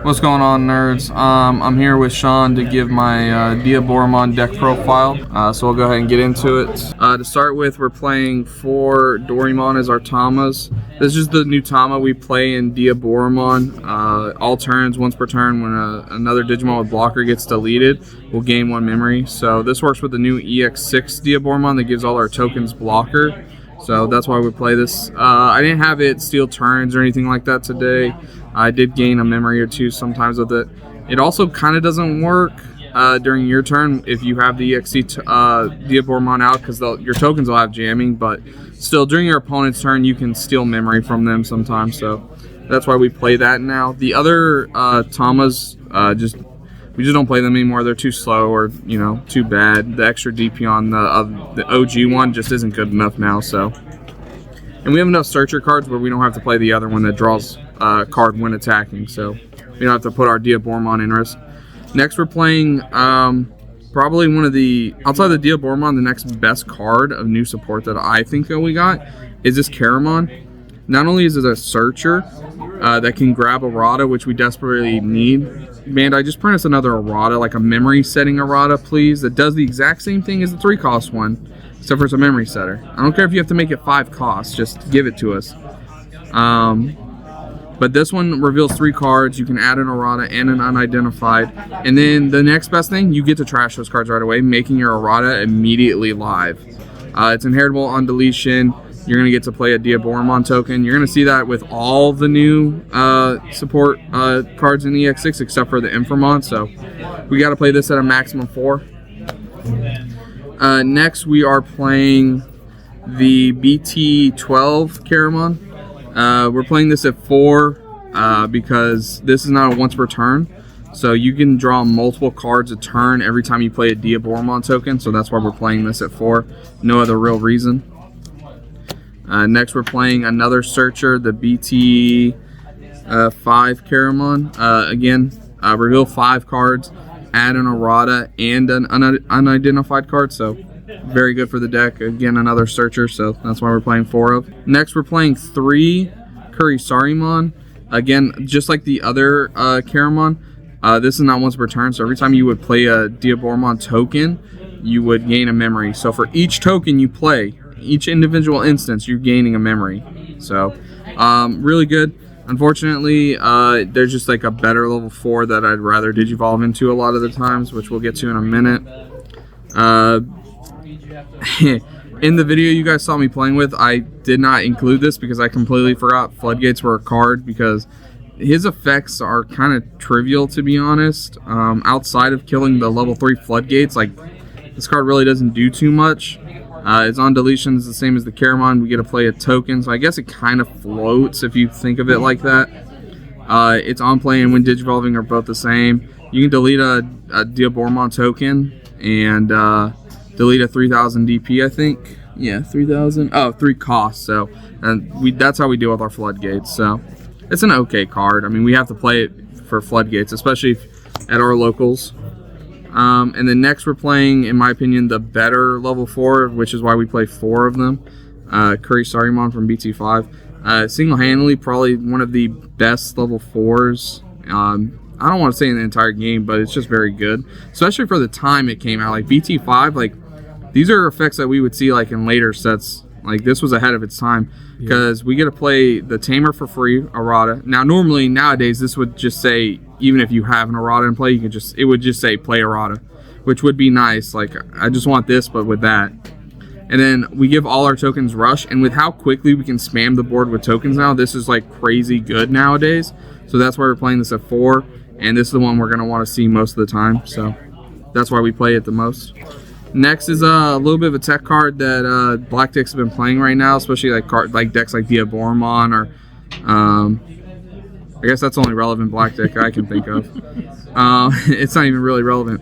What's going on, nerds? I'm here with Sean to give my Diaboromon deck profile, so we'll go ahead and get into it. To start with, we're playing 4 Dorimon as our Tamas. This is the new Tama we play in Diaboromon. All turns, once per turn, when another Digimon with blocker gets deleted, we'll gain 1 memory. So this works with the new EX6 Diaboromon that gives all our tokens blocker. So that's why we play this. I didn't have it steal turns or anything like that today. I did gain a memory or 2 sometimes with it. It also kind of doesn't work during your turn if you have the EX6 Diaboromon out, because your tokens will have jamming, but still during your opponent's turn you can steal memory from them sometimes. So that's why we play that now. The other Tamas, we just don't play them anymore. They're too slow or, too bad. The extra DP on the OG one just isn't good enough now. So, and we have enough searcher cards where we don't have to play the other one that draws a card when attacking. So we don't have to put our Diaboromon in risk. Next, we're playing probably one of the, outside the Diaboromon, the next best card of new support that I think that we got is this Caramon. Not only is it a searcher that can grab errata, which we desperately need. Bandai, just print us another errata, like a memory setting errata, please, that does the exact same thing as the 3-cost one, except for it's a memory setter. I don't care if you have to make it 5 costs, just give it to us. But this one reveals 3 cards. You can add an errata and an unidentified. And then the next best thing, you get to trash those cards right away, making your errata immediately live. It's inheritable on deletion. You're going to get to play a Diaboromon token. You're going to see that with all the new support cards in EX6 except for the Infernal. So we got to play this at a maximum 4. Next, we are playing the BT12 Caramon. We're playing this at 4 because this is not a once per turn. So you can draw multiple cards a turn every time you play a Diaboromon token. So that's why we're playing this at 4. No other real reason. Next, we're playing another searcher, the BT5 Caramon. Again, reveal 5 cards, add an errata and an unidentified card. So very good for the deck. Again, another searcher, so that's why we're playing 4 of. Next, we're playing 3 Kurisarimon. Again, just like the other Caramon, this is not once per turn. So every time you would play a Diaboromon token, you would gain a memory. So for each token you play, each individual instance, you're gaining a memory. So really good. Unfortunately, there's just like a better level 4 that I'd rather digivolve into a lot of the times, which we'll get to in a minute. In the video you guys saw me playing with, I did not include this because I completely forgot Floodgates were a card, because his effects are kind of trivial, to be honest. Outside of killing the level 3 Floodgates, like, this card really doesn't do too much. It's on deletion, it's the same as the Caramon. We get to play a token, so I guess it kind of floats if you think of it like that. It's on play and when digivolving are both the same. You can delete a Diaboromon token and delete a 3000 DP, I think. Yeah, 3000. Oh, 3 costs. So, and that's how we deal with our Floodgates. So, it's an okay card. I mean, we have to play it for Floodgates, especially at our locals. And then next we're playing, in my opinion, the better level 4, which is why we play 4 of them. Kurisarimon from BT5. Single-handedly, probably one of the best level 4s. I don't want to say in the entire game, but it's just very good. Especially for the time it came out. Like BT5, like, these are effects that we would see like in later sets. Like, this was ahead of its time. Because we get to play the Tamer for free, errata. Now, normally, nowadays, this would just say, even if you have an errata in play, it would just say play errata, which would be nice. Like, I just want this, but with that. And then we give all our tokens rush, and with how quickly we can spam the board with tokens now, this is like crazy good nowadays. So that's why we're playing this at 4, and this is the one we're going to want to see most of the time. So that's why we play it the most. Next is a little bit of a tech card that black decks have been playing right now, especially like decks like Diaboromon, or I guess that's the only relevant black deck I can think of. It's not even really relevant.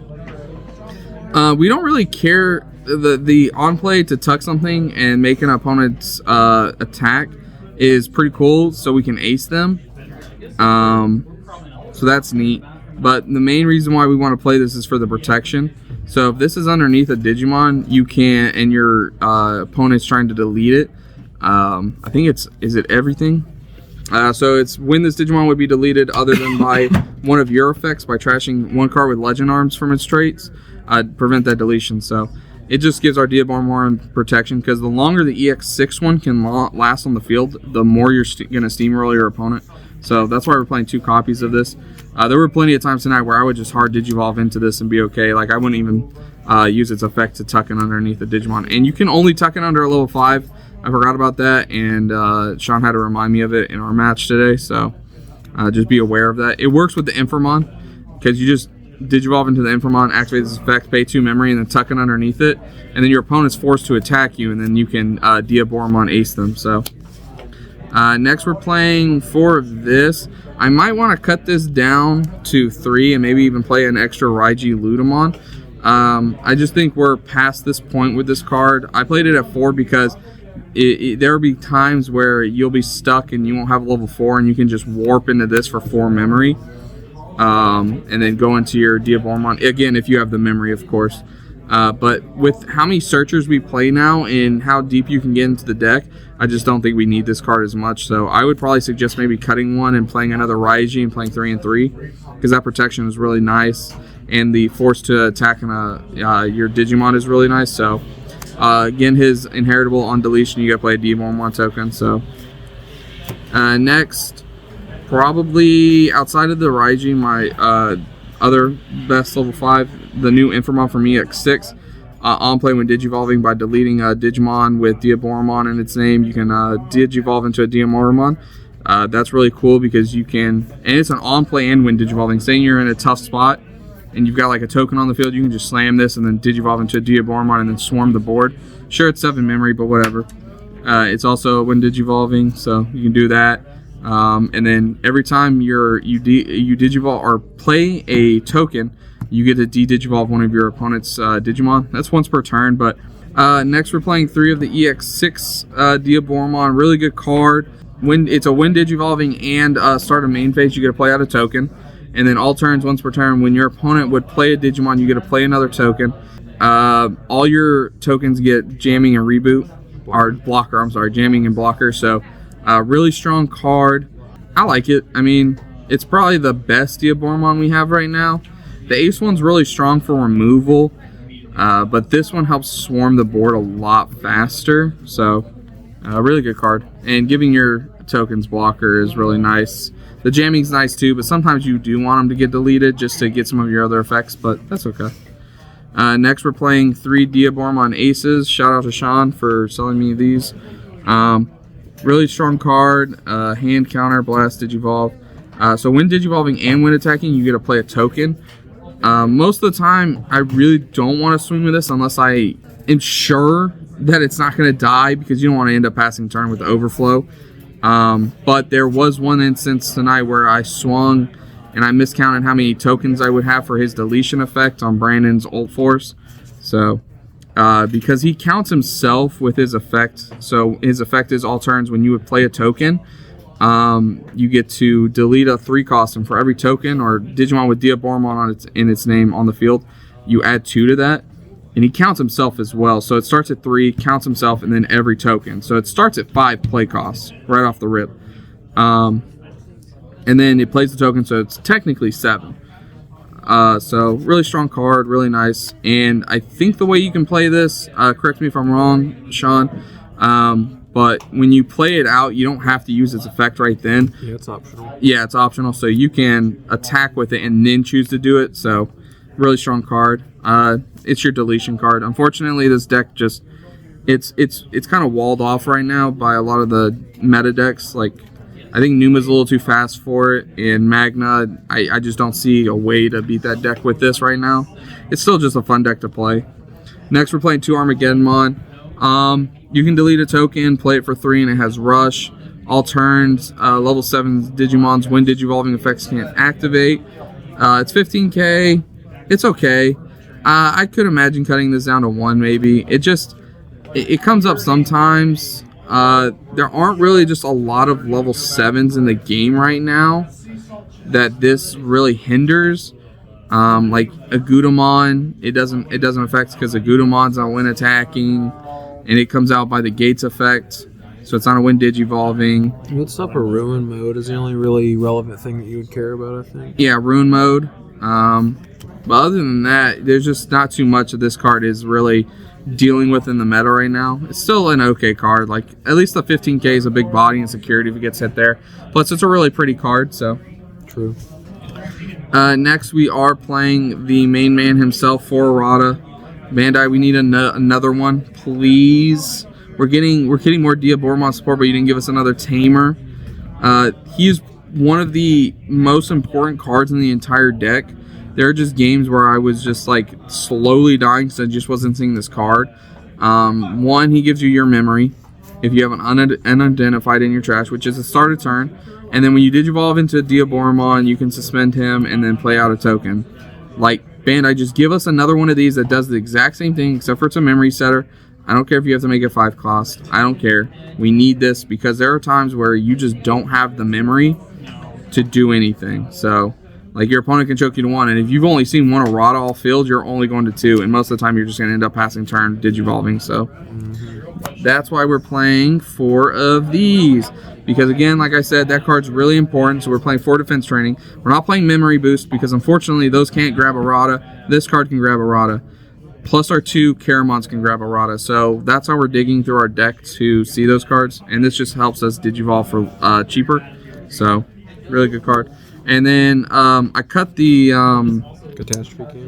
We don't really care. The on play to tuck something and make an opponent's attack is pretty cool, so we can ace them. So that's neat. But the main reason why we want to play this is for the protection. So if this is underneath a Digimon, you can, and your opponent's trying to delete it. I think is it everything? So it's when this Digimon would be deleted other than by one of your effects by trashing one card with Legend Arms from its traits, prevent that deletion. So it just gives our Diaboromon protection, because the longer the EX6 one can last on the field, the more you're going to steamroll your opponent. So that's why we're playing 2 copies of this. There were plenty of times tonight where I would just hard Digivolve into this and be okay. Like, I wouldn't even use its effect to tuck it underneath the Digimon. And you can only tuck it under a level 5. I forgot about that, and Sean had to remind me of it in our match today, so just be aware of that. It works with the Infernal, because you just Digivolve into the Infernal, activate this effect, pay 2 memory, and then tuck it underneath it, and then your opponent's forced to attack you, and then you can Diaboromon ace them. So next we're playing 4 of this. I might want to cut this down to 3 and maybe even play an extra Raiji Ludamon. I just think we're past this point with this card. I played it at 4 because there will be times where you'll be stuck and you won't have level 4, and you can just warp into this for 4 memory, and then go into your Diaboromon again if you have the memory, of course. But with how many searchers we play now and how deep you can get into the deck, I just don't think we need this card as much. So I would probably suggest maybe cutting one and playing another Raiji and playing 3 and 3, because that protection is really nice, and the force to attack your Digimon is really nice. So again, his inheritable on deletion, you gotta play a Diaboromon token. So next, probably outside of the Raiji, my other best level 5, the new Infernal from EX6. On play when Digivolving by deleting a Digimon with Diaboromon in its name. You can Digivolve into a Diaboromon. That's really cool because you can, and it's an on play and when Digivolving. Saying you're in a tough spot and you've got like a token on the field, you can just slam this and then Digivolve into a Diaboromon and then swarm the board. Sure, it's 7 memory, but whatever. It's also when Digivolving, so you can do that. And then every time you Digivolve or play a token, you get to de-Digivolve one of your opponent's Digimon. That's once per turn. But next we're playing 3 of the EX6 Diaboromon. Really good card. When it's a win Digivolving and start a main phase, you get to play out a token. And then all turns, once per turn, when your opponent would play a Digimon, you get to play another token. All your tokens get jamming and reboot, or blocker, I'm sorry, jamming and blocker. So really strong card. I like it. I mean, it's probably the best Diaboromon we have right now. The Ace one's really strong for removal, but this one helps swarm the board a lot faster. So, really good card. And giving your tokens blocker is really nice. The jamming's nice too, but sometimes you do want them to get deleted just to get some of your other effects, but that's okay. Next, we're playing 3 Diaboromon Aces. Shout out to Sean for selling me these. Really strong card. Hand counter, blast, Digivolve. So when Digivolving and when attacking, you get to play a token. Most of the time, I really don't want to swing with this unless I am sure that it's not going to die, because you don't want to end up passing turn with the overflow. But there was one instance tonight where I swung and I miscounted how many tokens I would have for his deletion effect on Brandon's ult force. So because he counts himself with his effect, so his effect is all turns when you would play a token, you get to delete a 3 cost, and for every token or Digimon with Diaboromon in its name on the field, you add 2 to that. And he counts himself as well. So it starts at 3, counts himself, and then every token. So it starts at 5 play costs right off the rip. And then it plays the token, so it's technically 7. So really strong card, really nice. And I think the way you can play this, correct me if I'm wrong, Sean, but when you play it out, you don't have to use its effect right then. Yeah, it's optional. Yeah, it's optional. So you can attack with it and then choose to do it. So really strong card. It's your deletion card. Unfortunately, this deck just it's kind of walled off right now by a lot of the meta decks. Like, I think Numa's a little too fast for it, and Magna, I just don't see a way to beat that deck with this right now. It's still just a fun deck to play. Next, we're playing 2 Armageddonmon. You can delete a token, play it for 3, and it has Rush. All turns, level 7 Digimon's when Digivolving effects can't activate. It's 15k. It's okay. I could imagine cutting this down to 1 maybe. It comes up sometimes. There aren't really just a lot of level 7s in the game right now that this really hinders. Like Agudamon, it doesn't affect because Agudamon's not when attacking, and it comes out by the Gates effect. so it's not a win digivolving. What's up? A ruin mode is the only really relevant thing that you would care about, I think. Yeah, ruin mode. But other than that, there's just not too much of this card is really dealing with in the meta right now. It's still an okay card. Like, at least the 15k is a big body and security if it gets hit there. Plus, it's a really pretty card, so. True. Next, we are playing the main man himself, for Errata. Bandai, we need another one, please. We're getting more Diaboromon support, but you didn't give us another Tamer. He's one of the most important cards in the entire deck. There are just games where I was just like slowly dying because I just wasn't seeing this card. One, he gives you your memory if you have an unidentified in your trash, which is a start of turn. And then when you digivolve into Diaboromon, you can suspend him and then play out a token. Like, Bandai, just give us another one of these that does the exact same thing, except for it's a memory setter. I don't care if you have to make it 5 cost. I don't care. We need this because there are times where you just don't have the memory to do anything. So, like, your opponent can choke you to 1, and if you've only seen 1 Errata all field, you're only going to 2, and most of the time you're just going to end up passing turn digivolving. So that's why we're playing 4 of these. Because again, like I said, that card's really important, so we're playing 4 defense training. We're not playing memory boost because unfortunately those can't grab Errata. This card can grab Errata. Plus our 2 Caramons can grab Errata. So that's how we're digging through our deck to see those cards, and this just helps us digivolve for cheaper. So really good card. And then I cut the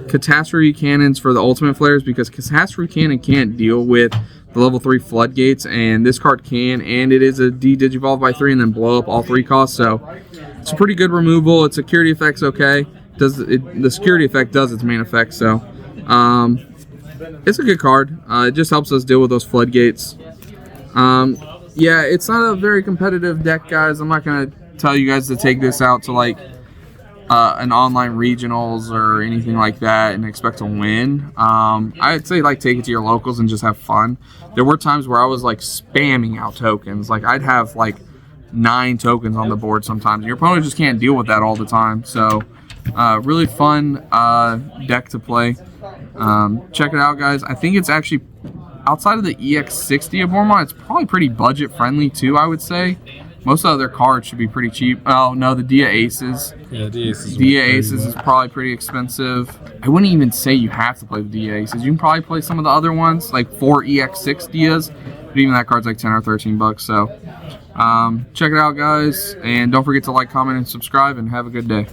Catastrophe Cannons for the Ultimate Flares because Catastrophe Cannon can't deal with the level 3 Floodgates, and this card can, and it is a digivolve by 3 and then blow up all 3 costs, so it's a pretty good removal. Its security effect's okay. The security effect does its main effect, so it's a good card. It just helps us deal with those Floodgates. Yeah, it's not a very competitive deck, guys. I'm not going to tell you guys to take this out to like an online regionals or anything like that and expect to win. I'd say like take it to your locals and just have fun. There were times where I was like spamming out tokens. Like I'd have like 9 tokens on the board sometimes. Your opponent just can't deal with that all the time. So really fun deck to play. Check it out, guys. I think it's actually outside of the EX6 Diaboromon, it's probably pretty budget friendly too, I would say. Most of their cards should be pretty cheap. Oh, no, the Dia Aces. Yeah, Dia Aces is probably pretty expensive. I wouldn't even say you have to play the Dia Aces. You can probably play some of the other ones, like 4 EX6 Dias. But even that card's like 10 or 13 bucks. So check it out, guys. And don't forget to like, comment, and subscribe. And have a good day.